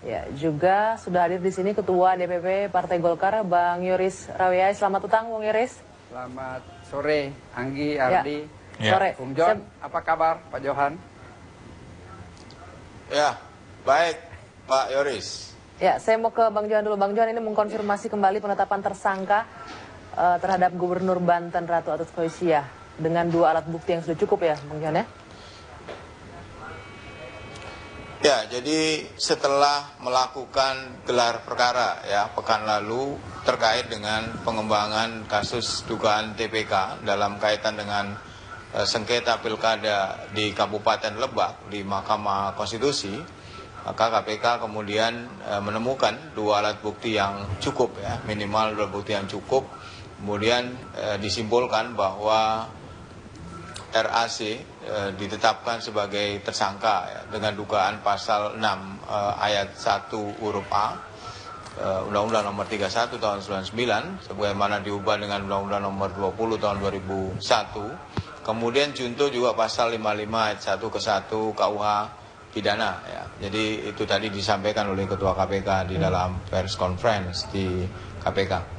Ya, juga sudah hadir di sini Ketua DPP Partai Golkar, Bang Yoris Rawiay. Selamat petang, Bang Yoris. Selamat sore, Anggi, Ardi. Ya. Sore. Bung John, apa kabar, Pak Johan? Ya, baik, Pak Yoris. Ya, saya mau ke Bang Johan dulu. Bang Johan ini mengkonfirmasi kembali penetapan tersangka terhadap Gubernur Banten Ratu Atut Khoisiah dengan 2 alat bukti yang sudah cukup ya, Bang Johan ya? Ya, jadi setelah melakukan gelar perkara ya pekan lalu terkait dengan pengembangan kasus dugaan TPK dalam kaitan dengan sengketa pilkada di Kabupaten Lebak di Mahkamah Konstitusi, maka KPK kemudian menemukan 2 alat bukti yang cukup ya, minimal 2 bukti yang cukup. Kemudian disimpulkan bahwa RAC ditetapkan sebagai tersangka ya, dengan dugaan pasal 6 ayat 1 huruf A Undang-Undang nomor 31 tahun 99 sebagaimana diubah dengan Undang-Undang nomor 20 tahun 2001. Kemudian junto juga pasal 55 ayat 1 ke 1 KUH pidana ya. Jadi itu tadi disampaikan oleh Ketua KPK di dalam press conference di KPK.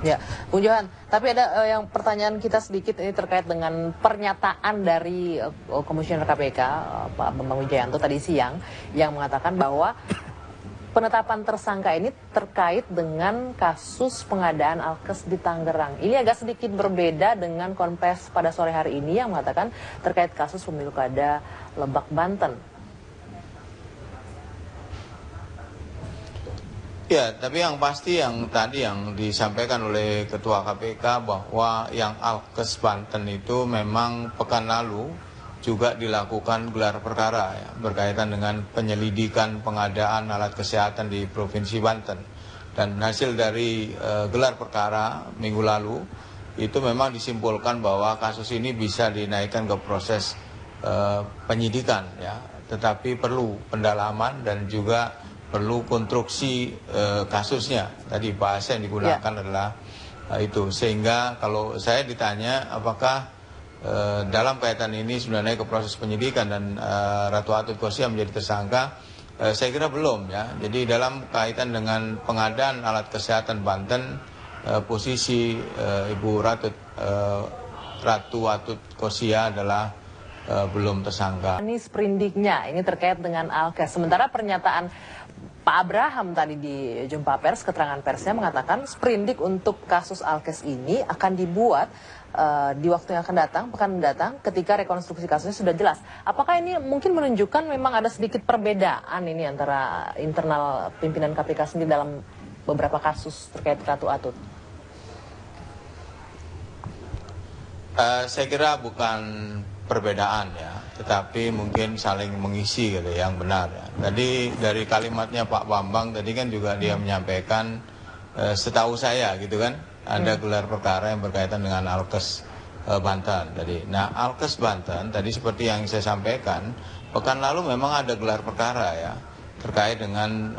Ya, Bung Johan, tapi ada yang pertanyaan kita sedikit ini terkait dengan pernyataan dari Komisioner KPK, Pak Bambang Wijayanto tadi siang, yang mengatakan bahwa penetapan tersangka ini terkait dengan kasus pengadaan alkes di Tangerang. Ini agak sedikit berbeda dengan konfes pada sore hari ini yang mengatakan terkait kasus pemilu kada Lebak, Banten. Ya, tapi yang pasti yang tadi yang disampaikan oleh Ketua KPK bahwa yang Alkes Banten itu memang pekan lalu juga dilakukan gelar perkara ya, berkaitan dengan penyelidikan pengadaan alat kesehatan di Provinsi Banten. Dan hasil dari gelar perkara minggu lalu itu memang disimpulkan bahwa kasus ini bisa dinaikkan ke proses penyidikan ya, tetapi perlu pendalaman dan juga perlu konstruksi kasusnya. Tadi bahasa yang digunakan adalah itu. Sehingga kalau saya ditanya apakah dalam kaitan ini sebenarnya ke proses penyidikan dan Ratu Atut Khoisiah menjadi tersangka, saya kira belum ya. Jadi dalam kaitan dengan pengadaan alat kesehatan Banten, posisi Ibu Ratu Atut Khoisiah adalah belum tersangka. Ini sprindiknya, ini terkait dengan alkes. Sementara pernyataan Pak Abraham tadi di jumpa pers, keterangan persnya mengatakan sprindik untuk kasus alkes ini akan dibuat di waktu yang akan datang, pekan mendatang, ketika rekonstruksi kasusnya sudah jelas. Apakah ini mungkin menunjukkan memang ada sedikit perbedaan ini antara internal pimpinan KPK sendiri dalam beberapa kasus terkait Ratu Atut? Saya kira bukan perbedaan ya, tetapi mungkin saling mengisi gitu yang benar ya. Tadi dari kalimatnya Pak Bambang tadi kan juga dia menyampaikan setahu saya gitu kan ada gelar perkara yang berkaitan dengan Alkes Banten tadi. Nah, Alkes Banten tadi seperti yang saya sampaikan pekan lalu memang ada gelar perkara ya terkait dengan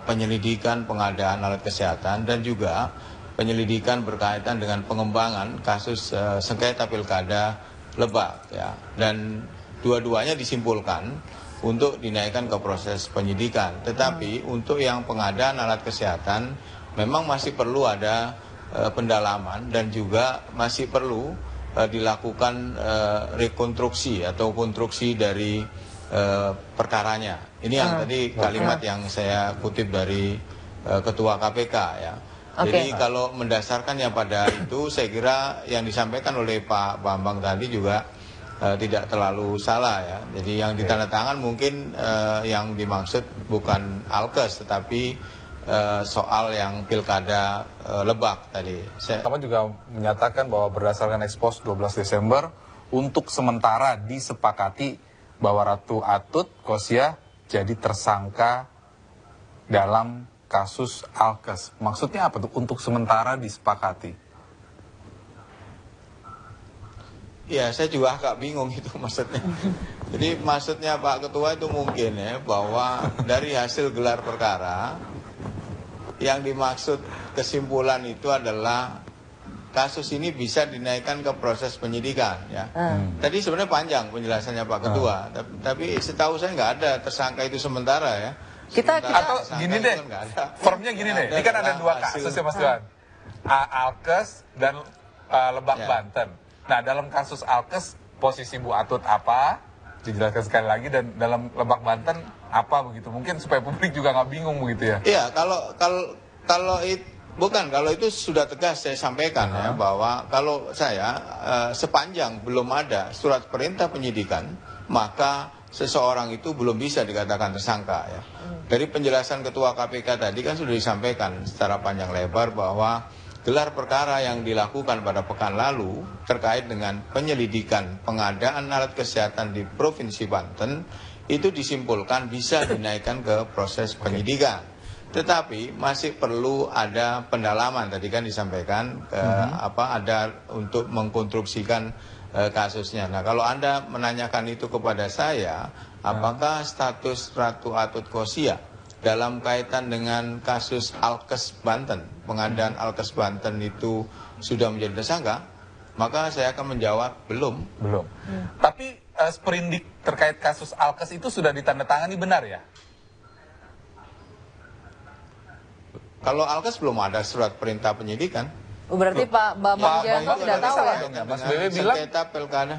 penyelidikan pengadaan alat kesehatan dan juga penyelidikan berkaitan dengan pengembangan kasus sengketa pilkada Lebak ya, dan dua-duanya disimpulkan untuk dinaikkan ke proses penyidikan. Tetapi untuk yang pengadaan alat kesehatan memang masih perlu ada pendalaman dan juga masih perlu dilakukan rekonstruksi atau konstruksi dari perkaranya. Ini yang tadi kalimat yang saya kutip dari Ketua KPK ya. Jadi kalau mendasarkannya pada itu, saya kira yang disampaikan oleh Pak Bambang tadi juga tidak terlalu salah ya. Jadi yang ditandatangan mungkin yang dimaksud bukan Alkes, tetapi soal yang pilkada Lebak tadi. Kamu juga menyatakan bahwa berdasarkan ekspos 12 Desember, untuk sementara disepakati bahwa Ratu Atut Khoisiah jadi tersangka dalam kasus Alkes. Maksudnya apa tuh untuk sementara disepakati? Ya, saya juga agak bingung itu maksudnya. Jadi maksudnya Pak Ketua itu mungkin ya bahwa dari hasil gelar perkara yang dimaksud kesimpulan itu adalah kasus ini bisa dinaikkan ke proses penyidikan ya. Tadi sebenarnya panjang penjelasannya Pak Ketua, tapi setahu saya nggak ada tersangka itu sementara ya. Atau gini deh, formnya gini deh. Ini kan ada dua kasus ya Mas Johan. Alkes dan Lebak Banten. Nah dalam kasus Alkes posisi Bu Atut apa? Dijelaskan sekali lagi, dan dalam Lebak Banten apa begitu? Mungkin supaya publik juga nggak bingung begitu ya. Iya, kalau itu sudah tegas saya sampaikan ya, bahwa kalau saya sepanjang belum ada surat perintah penyidikan, maka seseorang itu belum bisa dikatakan tersangka ya. Dari penjelasan Ketua KPK tadi kan sudah disampaikan secara panjang lebar bahwa gelar perkara yang dilakukan pada pekan lalu terkait dengan penyelidikan pengadaan alat kesehatan di Provinsi Banten itu disimpulkan bisa dinaikkan ke proses penyidikan. Tetapi masih perlu ada pendalaman, tadi kan disampaikan ada untuk mengkonstruksikan kasusnya. Nah, kalau Anda menanyakan itu kepada saya, apakah status Ratu Atut Khosia dalam kaitan dengan kasus Alkes Banten, pengadaan Alkes Banten itu sudah menjadi tersangka, maka saya akan menjawab belum. Belum. Tapi sprindik terkait kasus Alkes itu sudah ditandatangani, benar ya? Kalau Alkes belum ada surat perintah penyidikan. Berarti Pak Bambang Wijayanto tidak tahu ya? Mas BW bilang, sengketa pilkada.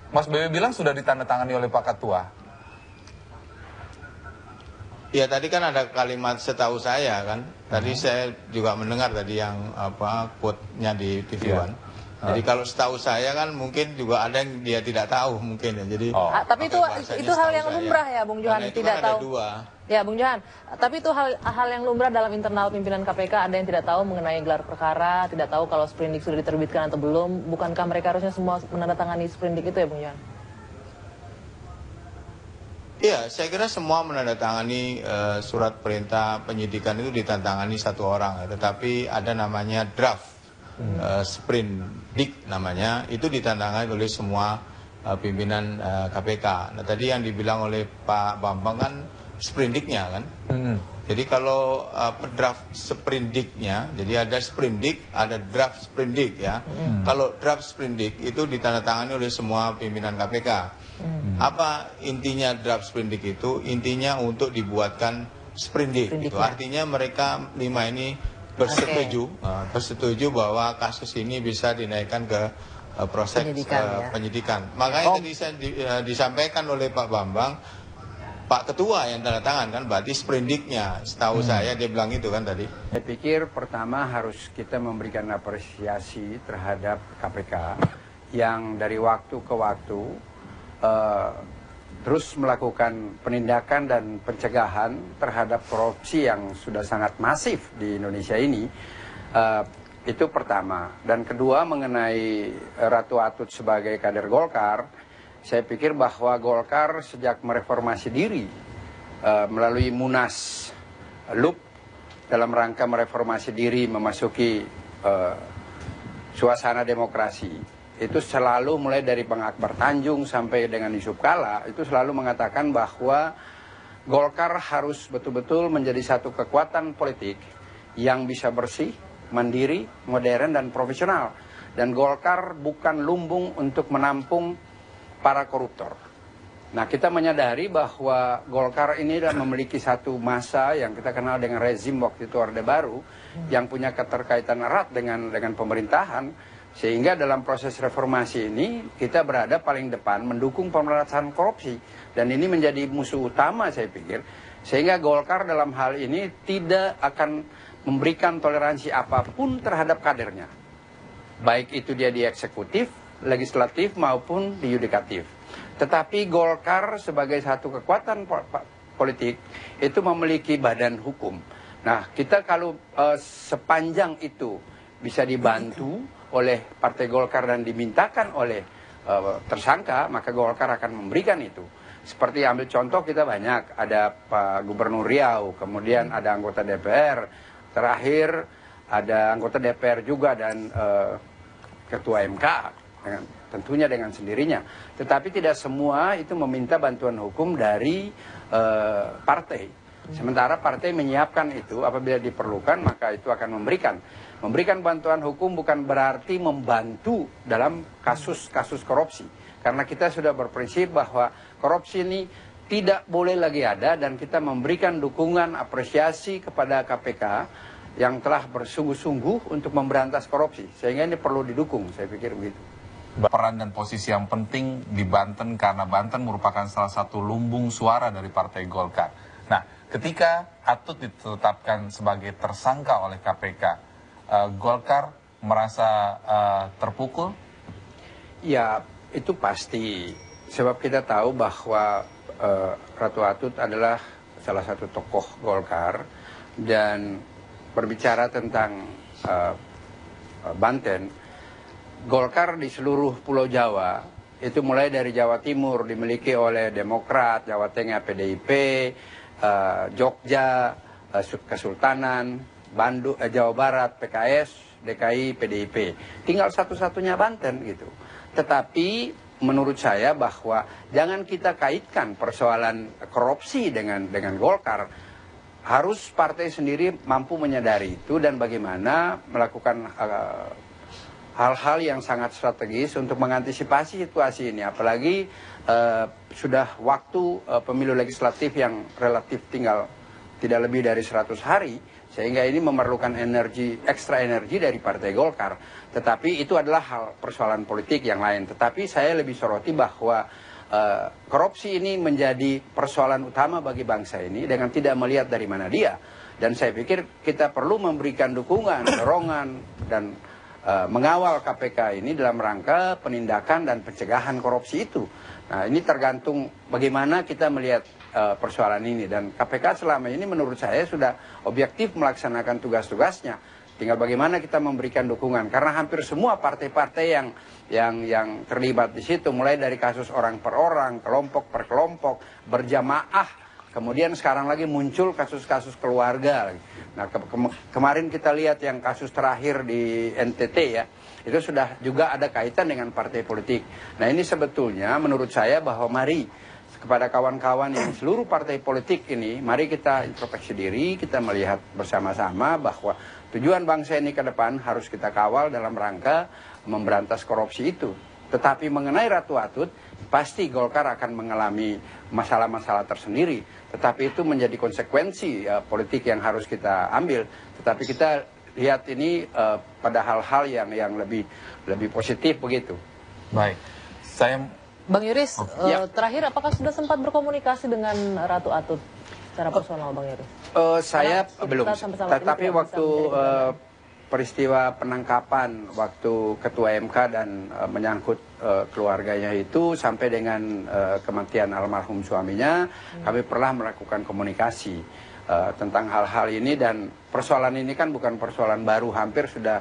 Mas BW bilang sudah ditandatangani oleh Pak Ketua. Ya tadi kan ada kalimat setahu saya kan. Tadi saya juga mendengar tadi yang quote-nya di TV One. Jadi kalau setahu saya kan mungkin juga ada yang dia tidak tahu mungkin ya. Jadi tapi itu hal yang lumrah ya Bung Johan, tidak kan tahu. Ya Bung Johan, tapi itu hal yang lumrah dalam internal pimpinan KPK, ada yang tidak tahu mengenai gelar perkara, tidak tahu kalau sprindik sudah diterbitkan atau belum. Bukankah mereka harusnya semua menandatangani sprindik itu ya Bung Johan? Iya, saya kira semua menandatangani surat perintah penyidikan itu ditandatangani satu orang, ya. Tetapi ada namanya draft sprindik namanya, itu ditandatangani oleh semua pimpinan KPK. Nah tadi yang dibilang oleh Pak Bambang kan sprindiknya kan. Jadi kalau draft sprindiknya, jadi ada sprindik, ada draft sprindik ya. Kalau draft sprindik itu ditandatangani oleh semua pimpinan KPK. Apa intinya draft sprindik itu? Intinya untuk dibuatkan sprindik. Itu artinya mereka 5 ini bersetuju bahwa kasus ini bisa dinaikkan ke proses penyidikan. Makanya tadi disampaikan oleh Pak Bambang, Pak Ketua yang tanda tangan kan, berarti sprindiknya. Setahu saya dia bilang itu kan tadi. Saya pikir pertama harus kita memberikan apresiasi terhadap KPK yang dari waktu ke waktu terus melakukan penindakan dan pencegahan terhadap korupsi yang sudah sangat masif di Indonesia ini. Itu pertama. Dan kedua, mengenai Ratu Atut sebagai kader Golkar, saya pikir bahwa Golkar sejak mereformasi diri melalui Munas Lup dalam rangka mereformasi diri memasuki suasana demokrasi, itu selalu mulai dari Bang Akbar Tanjung sampai dengan Yusuf Kala itu selalu mengatakan bahwa Golkar harus betul-betul menjadi satu kekuatan politik yang bisa bersih, mandiri, modern dan profesional. Dan Golkar bukan lumbung untuk menampung para koruptor. Nah, kita menyadari bahwa Golkar ini dan memiliki satu masa yang kita kenal dengan rezim waktu itu Orde Baru yang punya keterkaitan erat dengan pemerintahan, sehingga dalam proses reformasi ini kita berada paling depan mendukung pemberantasan korupsi, dan ini menjadi musuh utama saya pikir, sehingga Golkar dalam hal ini tidak akan memberikan toleransi apapun terhadap kadernya, baik itu dia di eksekutif, legislatif maupun di yudikatif. Tetapi Golkar sebagai satu kekuatan politik itu memiliki badan hukum. Nah, kita kalau sepanjang itu bisa dibantu oleh Partai Golkar dan dimintakan oleh tersangka, maka Golkar akan memberikan itu. Seperti ambil contoh kita banyak, ada Pak Gubernur Riau, kemudian ada anggota DPR, terakhir ada anggota DPR juga dan Ketua MK, tentunya dengan sendirinya. Tetapi tidak semua itu meminta bantuan hukum dari partai. Sementara partai menyiapkan itu, apabila diperlukan maka itu akan memberikan. Memberikan bantuan hukum bukan berarti membantu dalam kasus-kasus korupsi. Karena kita sudah berprinsip bahwa korupsi ini tidak boleh lagi ada, dan kita memberikan dukungan apresiasi kepada KPK yang telah bersungguh-sungguh untuk memberantas korupsi. Sehingga ini perlu didukung, saya pikir begitu. Peran dan posisi yang penting di Banten karena Banten merupakan salah satu lumbung suara dari Partai Golkar. Nah, ketika Atut ditetapkan sebagai tersangka oleh KPK, Golkar merasa terpukul? Ya, itu pasti. Sebab kita tahu bahwa Ratu Atut adalah salah satu tokoh Golkar, dan berbicara tentang Banten, Golkar di seluruh Pulau Jawa, itu mulai dari Jawa Timur dimiliki oleh Demokrat, Jawa Tengah PDIP, Jogja, Kesultanan, Bandung, Jawa Barat PKS, DKI PDIP. Tinggal satu-satunya Banten gitu. Tetapi menurut saya bahwa jangan kita kaitkan persoalan korupsi dengan Golkar. Harus partai sendiri mampu menyadari itu dan bagaimana melakukan hal-hal yang sangat strategis untuk mengantisipasi situasi ini. Apalagi sudah waktu pemilu legislatif yang relatif tinggal tidak lebih dari 100 hari. Sehingga ini memerlukan ekstra energi dari Partai Golkar. Tetapi itu adalah hal persoalan politik yang lain. Tetapi saya lebih soroti bahwa korupsi ini menjadi persoalan utama bagi bangsa ini dengan tidak melihat dari mana dia. Dan saya pikir kita perlu memberikan dukungan, dorongan, dan mengawal KPK ini dalam rangka penindakan dan pencegahan korupsi itu. Nah, ini tergantung bagaimana kita melihat persoalan ini, dan KPK selama ini menurut saya sudah objektif melaksanakan tugas-tugasnya. Tinggal bagaimana kita memberikan dukungan, karena hampir semua partai-partai yang terlibat di situ, mulai dari kasus orang per orang, kelompok per kelompok, berjamaah, kemudian sekarang lagi muncul kasus-kasus keluarga. Nah, kemarin kita lihat yang kasus terakhir di NTT ya, itu sudah juga ada kaitan dengan partai politik. Nah, ini sebetulnya menurut saya bahwa mari kepada kawan-kawan yang seluruh partai politik ini, mari kita introspeksi diri, kita melihat bersama-sama bahwa tujuan bangsa ini ke depan harus kita kawal dalam rangka memberantas korupsi itu. Tetapi mengenai Ratu Atut, pasti Golkar akan mengalami masalah-masalah tersendiri. Tetapi itu menjadi konsekuensi politik yang harus kita ambil. Tetapi kita lihat ini pada hal-hal yang lebih positif begitu. Baik, saya... Bang Yuris, Ya. terakhir apakah sudah sempat berkomunikasi dengan Ratu Atut secara personal, Bang Yuris? Saya Karena belum, kita sama-sama tetapi tidak waktu bisa menjadi peristiwa penangkapan waktu Ketua MK dan menyangkut keluarganya itu sampai dengan kematian almarhum suaminya, kami pernah melakukan komunikasi tentang hal-hal ini, dan persoalan ini kan bukan persoalan baru, hampir sudah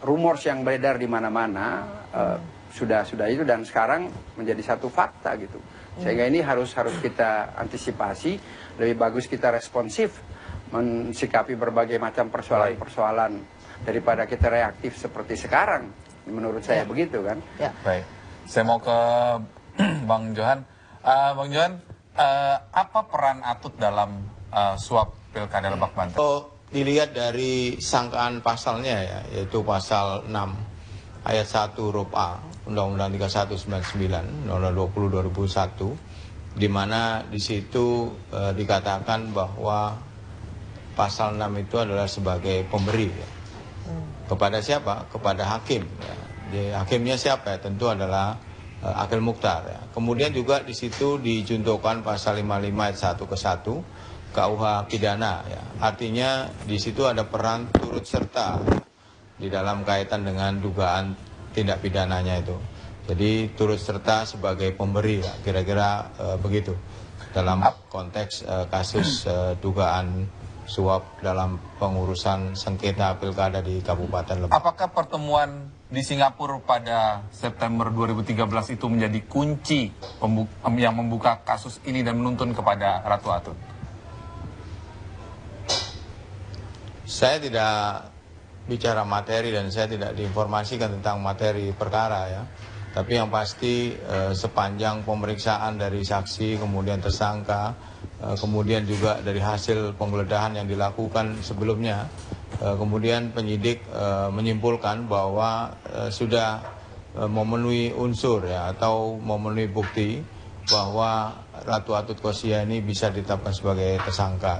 rumors yang beredar di mana-mana sudah itu, dan sekarang menjadi satu fakta gitu. Sehingga ini harus kita antisipasi, lebih bagus kita responsif mensikapi berbagai macam persoalan-persoalan daripada kita reaktif seperti sekarang. Menurut saya begitu kan. Ya. Baik, saya mau ke Bang Johan. Bang Johan, apa peran Atut dalam suap Pilkada Lebak Banten? Dilihat dari sangkaan pasalnya ya, yaitu pasal 6 ayat 1 huruf A Undang-Undang 3199 nomor 20 2001, di mana di situ dikatakan bahwa pasal 6 itu adalah sebagai pemberi ya. Kepada siapa? Kepada hakim ya. Hakimnya siapa ya? Tentu adalah Akil Mukhtar ya. Kemudian juga di situ dijuntukan pasal 55 ayat 1 ke 1 KUH pidana ya. Artinya di situ ada peran turut serta di dalam kaitan dengan dugaan tindak pidananya itu. Jadi turut serta sebagai pemberi ya, kira-kira begitu dalam konteks kasus dugaan suap dalam pengurusan sengketa pilkada di Kabupaten Lebak. Apakah pertemuan di Singapura pada September 2013 itu menjadi kunci yang membuka kasus ini dan menuntun kepada Ratu Atut? Saya tidak bicara materi dan saya tidak diinformasikan tentang materi perkara ya. Tapi yang pasti sepanjang pemeriksaan dari saksi, kemudian tersangka, kemudian juga dari hasil penggeledahan yang dilakukan sebelumnya, kemudian penyidik menyimpulkan bahwa sudah memenuhi unsur ya, atau memenuhi bukti bahwa Ratu Atut Kosia ini bisa ditetapkan sebagai tersangka.